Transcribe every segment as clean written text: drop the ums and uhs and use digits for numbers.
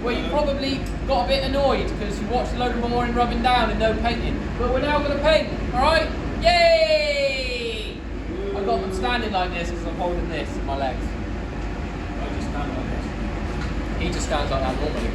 Where you probably got a bit annoyed because you watched a load of more in rubbing down and no painting. But we're now going to paint, alright? Yay! I've got them standing like this because I'm holding this in my legs. I just stand like this. He just stands like that normally.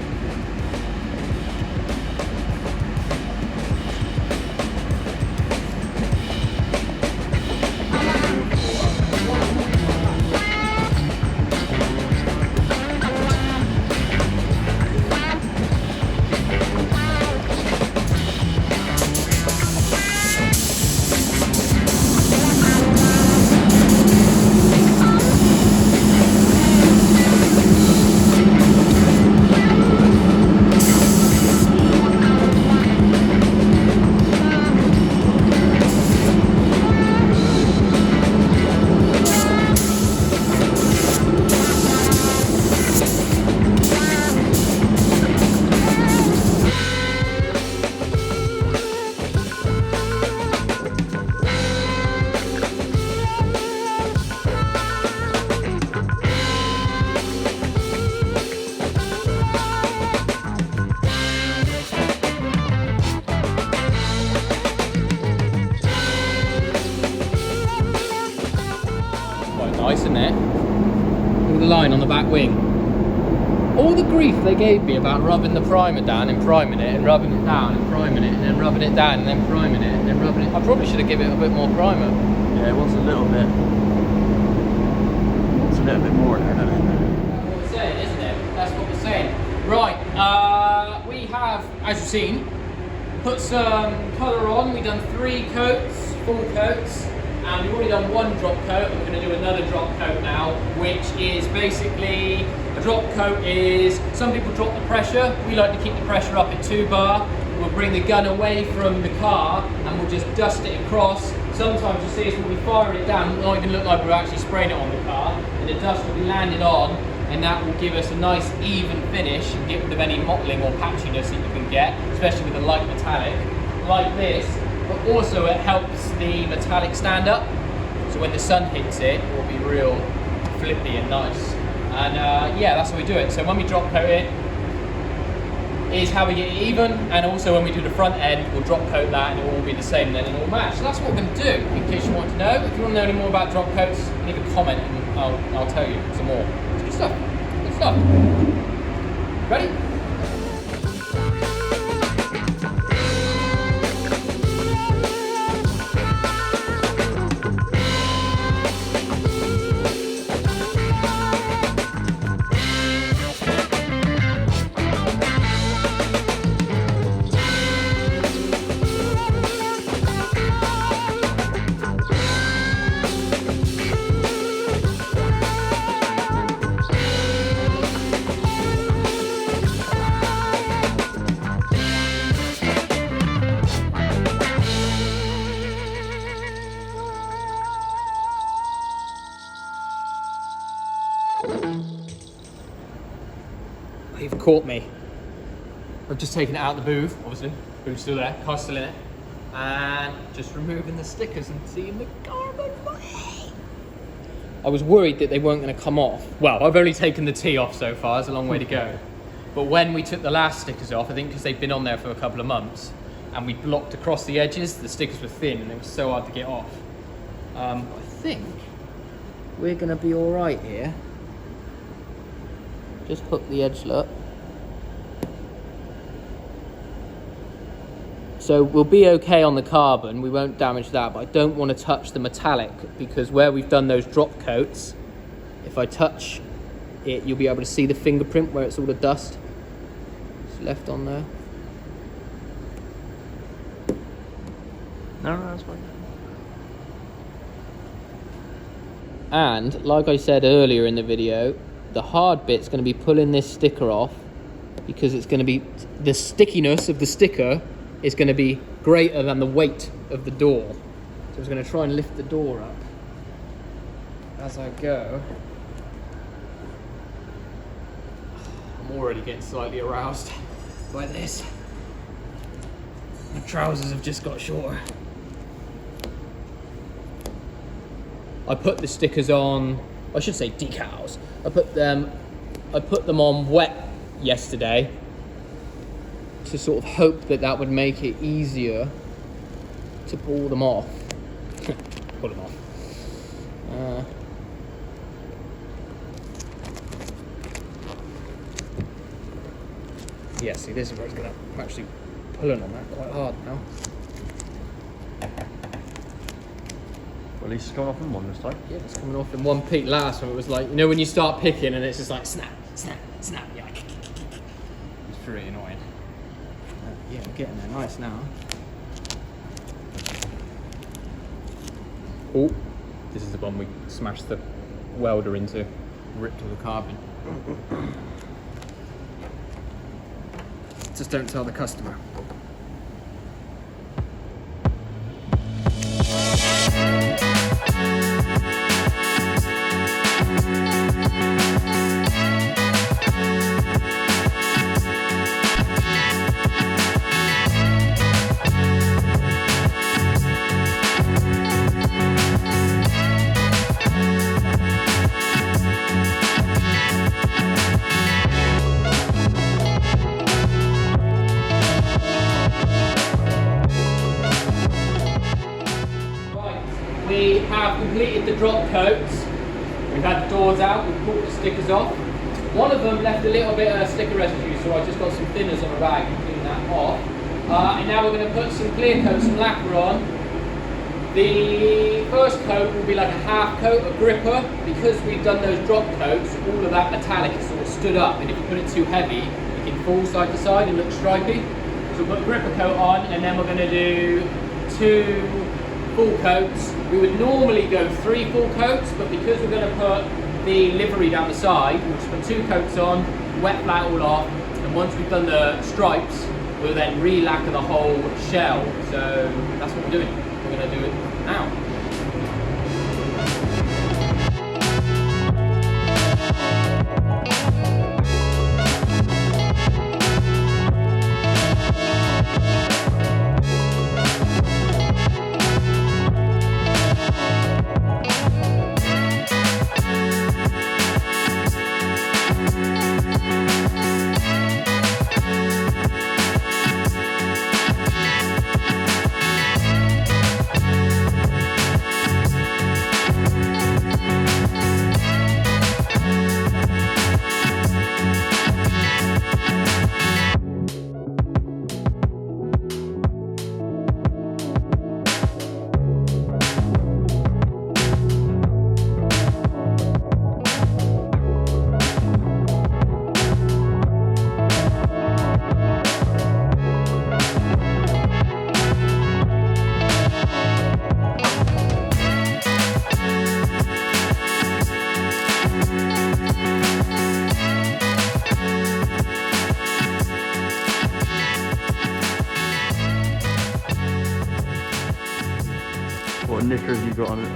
Nice, isn't it? Look at the line on the back wing. All the grief they gave me about rubbing the primer down and priming it and rubbing it down and priming it and then rubbing it down and then priming it and then rubbing it. I probably should have given it a bit more primer. Yeah, it wants a little bit. It's a little bit more there, doesn't it? That's what we're saying, isn't it? That's what we're saying. Right, we have, as you've seen, put some colour on. We've done 3 coats, full coats. And we've already done 1 drop coat, and we're going to do another drop coat now, which is basically, a drop coat is, some people drop the pressure, we like to keep the pressure up at 2 bar, we'll bring the gun away from the car, and we'll just dust it across. Sometimes you see us when we fire it down, it won't even look like we're actually spraying it on the car, and the dust will be landed on, and that will give us a nice even finish, and get rid of any mottling or patchiness that you can get, especially with a light metallic, like this. But also it helps the metallic stand up, so when the sun hits it, it will be real flippy and nice. And yeah, that's how we do it. So when we drop coat it, is how we get it even, and also when we do the front end, we'll drop coat that and it will all be the same, and then it'll all match. So that's what we're going to do, in case you want to know. If you want to know any more about drop coats, leave a comment and I'll tell you some more. It's good stuff. Good stuff. Ready? You've caught me. I've just taken it out of the booth, obviously. Booth's still there, car's still in it. And just removing the stickers and seeing the carbon. I was worried that they weren't going to come off. Well, I've only taken the T off so far, there's a long way to go. But when we took the last stickers off, I think because they've been on there for a couple of months, and we blocked across the edges, the stickers were thin and they were so hard to get off. I think we're going to be all right here. Just hook the edge look. So we'll be okay on the carbon, we won't damage that, but I don't want to touch the metallic because where we've done those drop coats, if I touch it, you'll be able to see the fingerprint where it's all the dust. It's left on there. No, that's fine. And like I said earlier in the video, the hard bit's going to be pulling this sticker off because it's going to be, the stickiness of the sticker is going to be greater than the weight of the door. So I was going to try and lift the door up as I go. I'm already getting slightly aroused by this. My trousers have just got shorter. I put the stickers on, I should say decals. I put them on wet yesterday to sort of hope that that would make it easier to pull them off. Pull them off. Yeah, see, this is where it's gonna, I'm actually pulling on that quite hard now. Well, at least it's coming off in one this time. Yeah, it's coming off in one peak. Last one, it was like, you know when you start picking and it's just like snap, snap, snap. Yeah, like, it's pretty annoying. Yeah, we're getting there nice now. Oh, this is the one we smashed the welder into, ripped all the carbon. Just don't tell the customer. We have completed the drop coats. We've had the doors out, we've pulled the stickers off. One of them left a little bit of sticker residue, so I just got some thinners on a rag and cleaned that off. And now we're going to put some clear coat, some lacquer on. The first coat will be like a half coat of gripper. Because we've done those drop coats, all of that metallic is sort of stood up, and if you put it too heavy, it can fall side to side and look stripy. So we'll put a gripper coat on, and then we're going to do 2 full coats. We would normally go 3 full coats, but because we're going to put the livery down the side, we'll just put 2 coats on, wet flat all off, and once we've done the stripes, we'll then re-lacquer the whole shell. So that's what we're doing. We're going to do it now. What knicker have you got on it?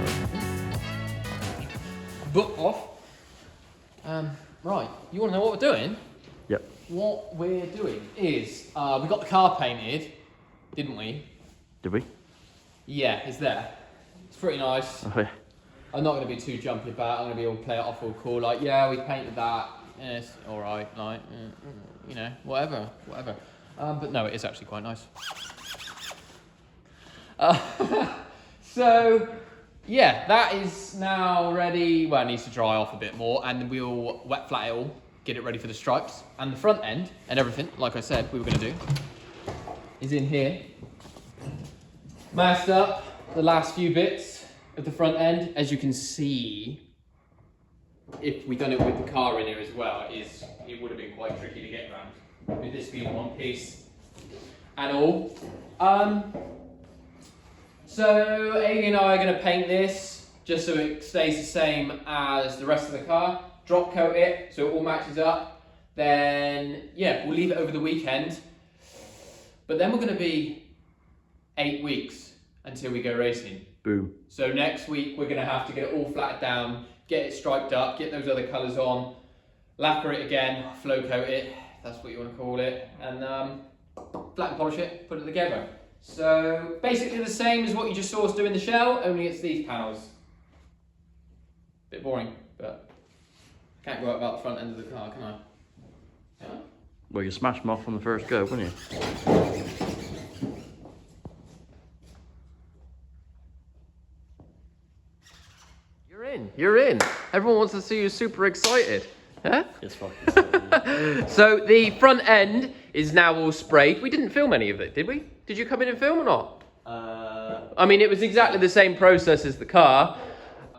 Book off. Right, you want to know what we're doing? Yep. What we're doing is, we got the car painted, didn't we? Did we? Yeah, it's there. It's pretty nice. Oh, yeah. I'm not going to be too jumpy about it. I'm going to be all play it off all cool. Like, yeah, we painted that. Yeah, it's all right. Like, you know, whatever. But no, it is actually quite nice. So, yeah, that is now ready. Well, it needs to dry off a bit more, and then we'll wet flat it all, get it ready for the stripes. And the front end and everything, like I said, we were going to do, is in here. Masked up the last few bits of the front end. As you can see, if we'd done it with the car in here as well, it would have been quite tricky to get around. With this being one piece and all. So Amy and I are going to paint this just so it stays the same as the rest of the car. Drop coat it so it all matches up. Then, yeah, we'll leave it over the weekend. But then we're going to be 8 weeks until we go racing. Boom. So next week we're going to have to get it all flatted down, get it striped up, get those other colours on. lacquer it again, flow coat it, if that's what you want to call it, and flat and polish it, put it together. So basically the same as what you just saw us do in the shell, only it's these panels. Bit boring, but can't go about the front end of the car, can I? Yeah. Well, you smashed them off on the first go, wouldn't you? You're in. Everyone wants to see you super excited. Huh? It's fucking So the front end is now all sprayed. We didn't film any of it, did we? Did you come in and film or not? I mean, it was exactly the same process as the car.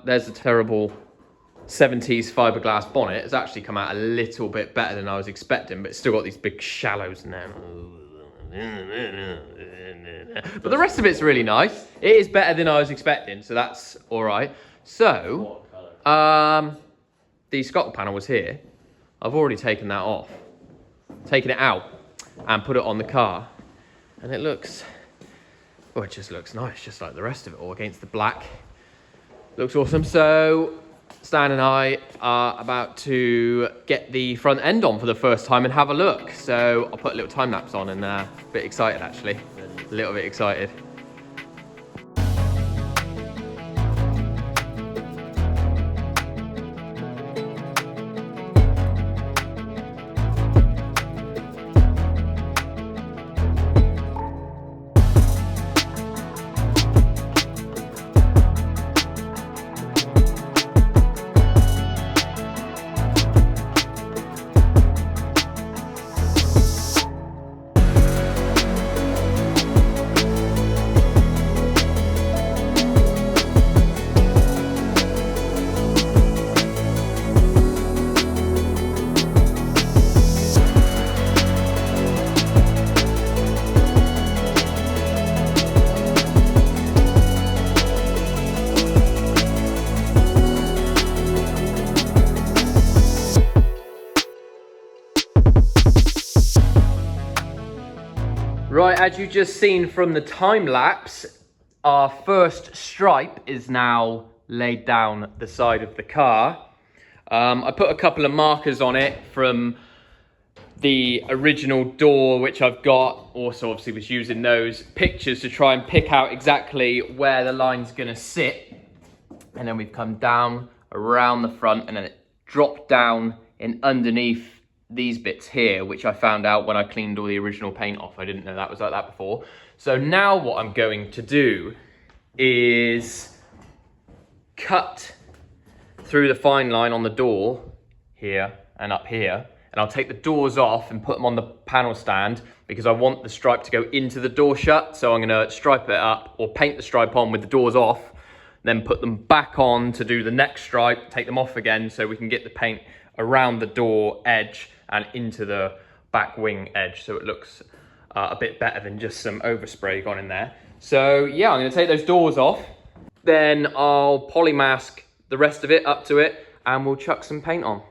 There's a terrible 70s fiberglass bonnet. It's actually come out a little bit better than I was expecting, but it's still got these big shallows in there. But the rest of it's really nice. It is better than I was expecting, so that's all right. So, the scuttle panel was here. I've already taken that off, taken it out, and put it on the car, and it looks, well, it just looks nice, just like the rest of it all against the black. Looks awesome. So Stan and I are about to get the front end on for the first time and have a look. So I'll put a little time lapse on, and a bit excited actually, a little bit excited. Right, as you just seen from the time lapse, our first stripe is now laid down the side of the car. I put a couple of markers on it from the original door, which I've got. Also, obviously, was using those pictures to try and pick out exactly where the line's gonna sit. And then we've come down around the front, and then it dropped down in underneath these bits here, which I found out when I cleaned all the original paint off. I didn't know that was like that before. So now what I'm going to do is cut through the fine line on the door here and up here, and I'll take the doors off and put them on the panel stand because I want the stripe to go into the door shut. So I'm gonna stripe it up, or paint the stripe on with the doors off, then put them back on to do the next stripe, take them off again so we can get the paint around the door edge and into the back wing edge, so it looks a bit better than just some overspray gone in there. So yeah, I'm gonna take those doors off, then I'll polymask the rest of it up to it, and we'll chuck some paint on.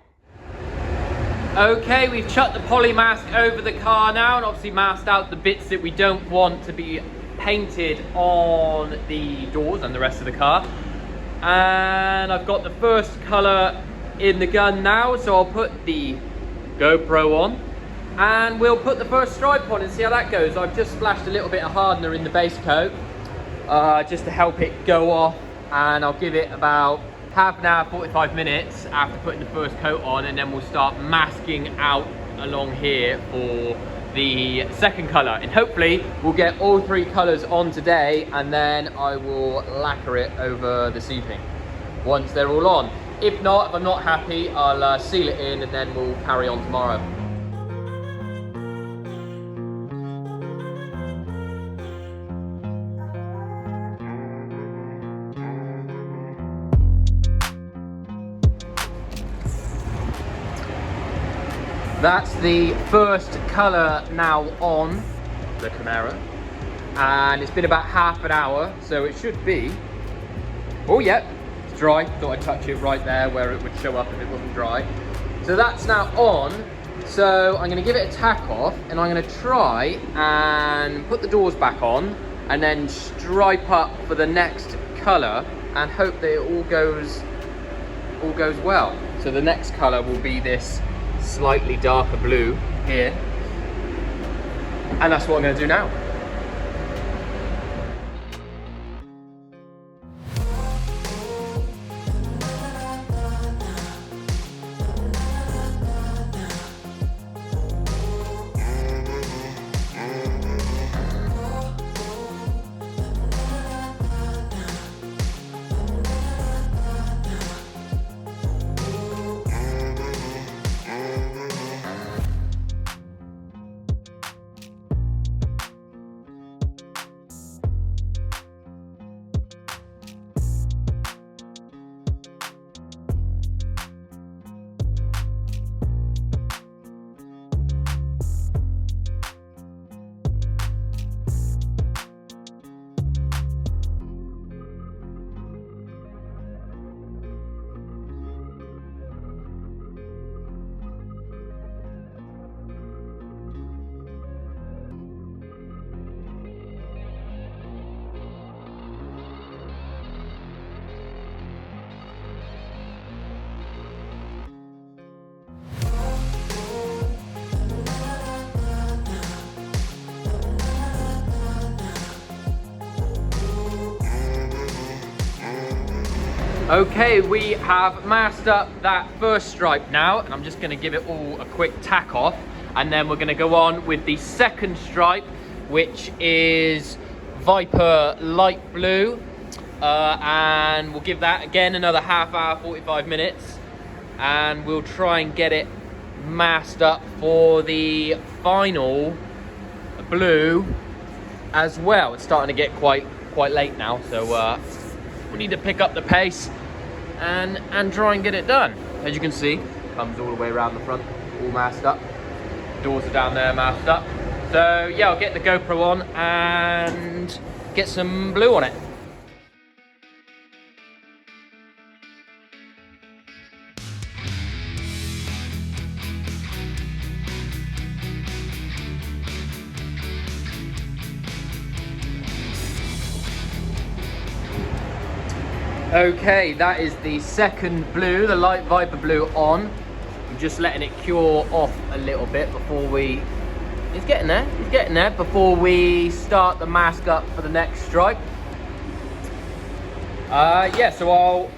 Okay, we've chucked the polymask over the car now, and obviously masked out the bits that we don't want to be painted on the doors and the rest of the car. And I've got the first colour in the gun now, so I'll put the GoPro on and we'll put the first stripe on and see how that goes. I've just splashed a little bit of hardener in the base coat just to help it go off, and I'll give it about half an hour, 45 minutes after putting the first coat on, and then we'll start masking out along here for the second colour, and hopefully we'll get all three colours on today, and then I will lacquer it over this evening once they're all on. If not, if I'm not happy, I'll seal it in, and then we'll carry on tomorrow. That's the first colour now on the Camaro, and it's been about half an hour, so it should be, oh yeah, it's dry. Thought I'd touch it right there where it would show up if it wasn't dry. So that's now on, so I'm gonna give it a tack off, and I'm gonna try and put the doors back on, and then stripe up for the next colour, and hope that it all goes well. So the next colour will be this slightly darker blue here. And that's what I'm going to do now. Okay, we have masked up that first stripe now, and I'm just going to give it all a quick tack off, and then we're going to go on with the second stripe, which is Viper light blue, and we'll give that again another half hour, 45 minutes, and we'll try and get it masked up for the final blue as well. It's starting to get quite late now, so we need to pick up the pace and try and get it done. As you can see, comes all the way around the front, all masked up. Doors are down there masked up. So yeah, I'll get the GoPro on and get some blue on it. Okay, that is the second blue, the light Viper blue on. I'm just letting it cure off a little bit before we... It's getting there, before we start the mask up for the next stripe. Yeah, so I'll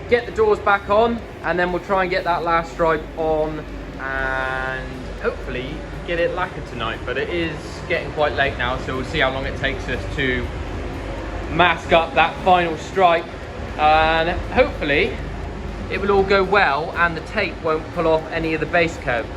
get the doors back on, and then we'll try and get that last stripe on, and hopefully get it lacquered tonight. But it is getting quite late now, so we'll see how long it takes us to mask up that final stripe, and hopefully it will all go well and the tape won't pull off any of the base coat.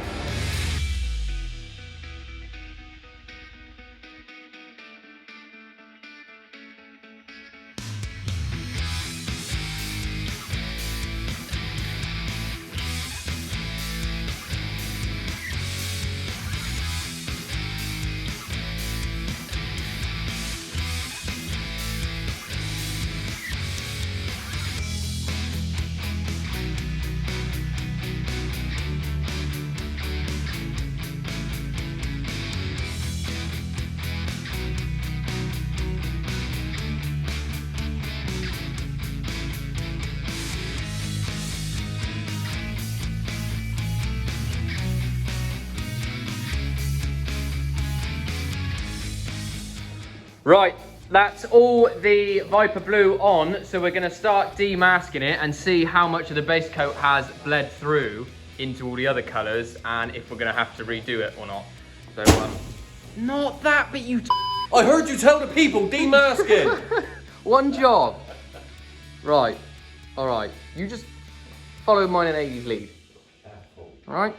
Right, that's all the Viper blue on, so we're going to start demasking it and see how much of the base coat has bled through into all the other colours, and if we're going to have to redo it or not. So, not that, but you... I heard you tell the people, demasking! One job. Right, alright, you just follow mine and Amy's lead. Alright?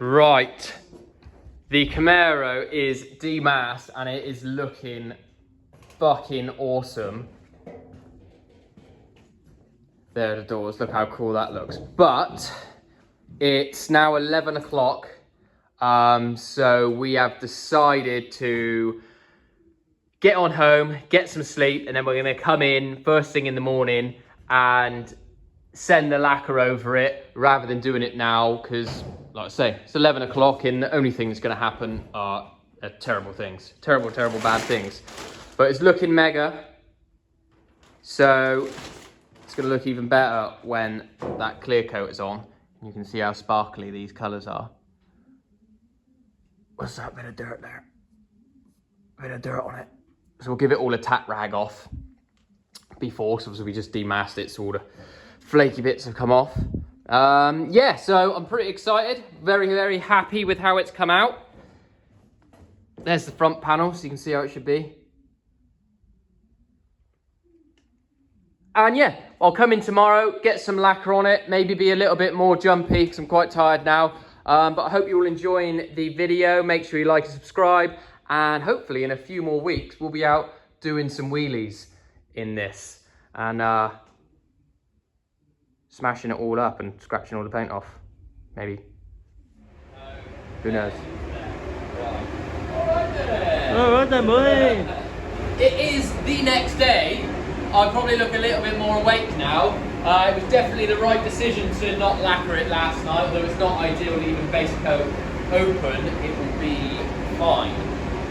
Right, the Camaro is demasked and it is looking fucking awesome. There are the doors, look how cool that looks. But it's now 11 o'clock, so we have decided to get on home, get some sleep, and then we're gonna come in first thing in the morning and send the lacquer over it rather than doing it now, because like I say, it's 11 o'clock and the only thing that's gonna happen are terrible things. Terrible, terrible bad things. But it's looking mega. So it's gonna look even better when that clear coat is on. You can see how sparkly these colors are. What's that bit of dirt there? Bit of dirt on it. So we'll give it all a tack rag off before, so we just demasked it so all the flaky bits have come off. Yeah, so I'm pretty excited. Very, very happy with how it's come out. There's the front panel, so you can see how it should be. And yeah, I'll come in tomorrow, get some lacquer on it, maybe be a little bit more jumpy because I'm quite tired now. But I hope you're all enjoying the video. Make sure you like and subscribe. And hopefully in a few more weeks, we'll be out doing some wheelies in this. And smashing it all up and scratching all the paint off. Maybe. Who knows? Alright then, boy. It is the next day. I probably look a little bit more awake now. It was definitely the right decision to not lacquer it last night, although it's not ideal to leave the base coat open. It will be fine.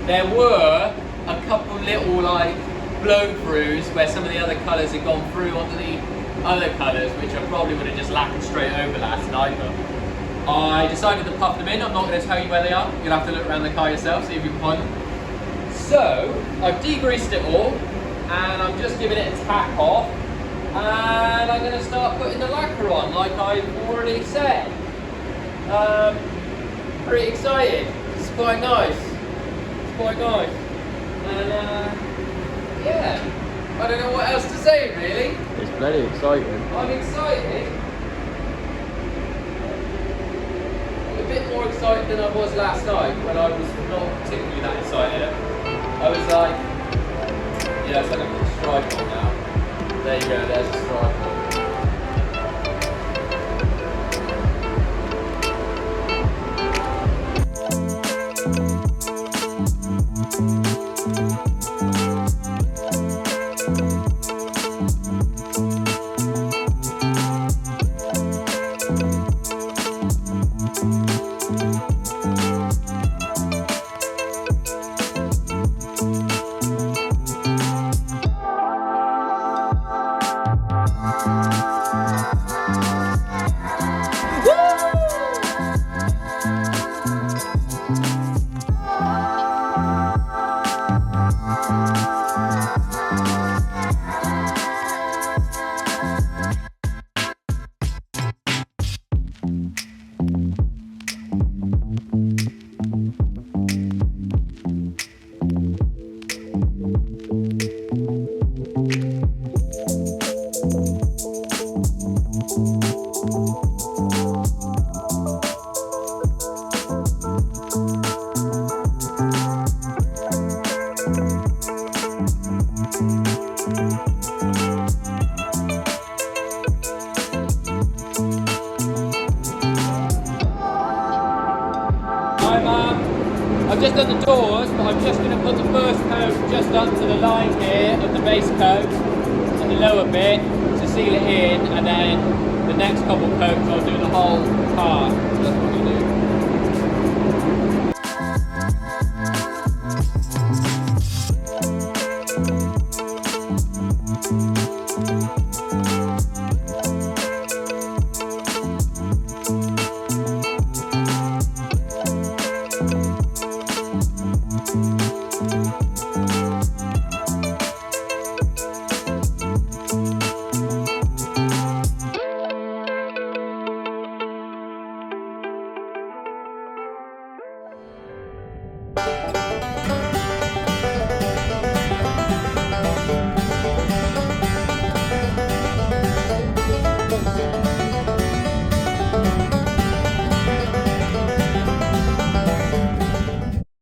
There were a couple little like blow throughs where some of the other colours had gone through onto the other colours, which I probably would have just lacquered straight over last night, but I decided to puff them in. I'm not going to tell you where they are. You'll have to look around the car yourself, see if you can find them. So I've degreased it all, and I'm just giving it a tack off, and I'm going to start putting the lacquer on like I've already said. Pretty excited. It's quite nice. It's quite nice. And yeah, I don't know what else to say really. It's bloody exciting. I'm excited. I'm a bit more excited than I was last night when I was not particularly that excited. I was like, yeah, it's like I put a stripe on now. There you go, there's a stripe on. I've just done the doors, but I'm just going to put the first coat just up to the line here of the base coat and the lower bit to seal it in, and then the next couple coats I'll do the whole car. That's what we do.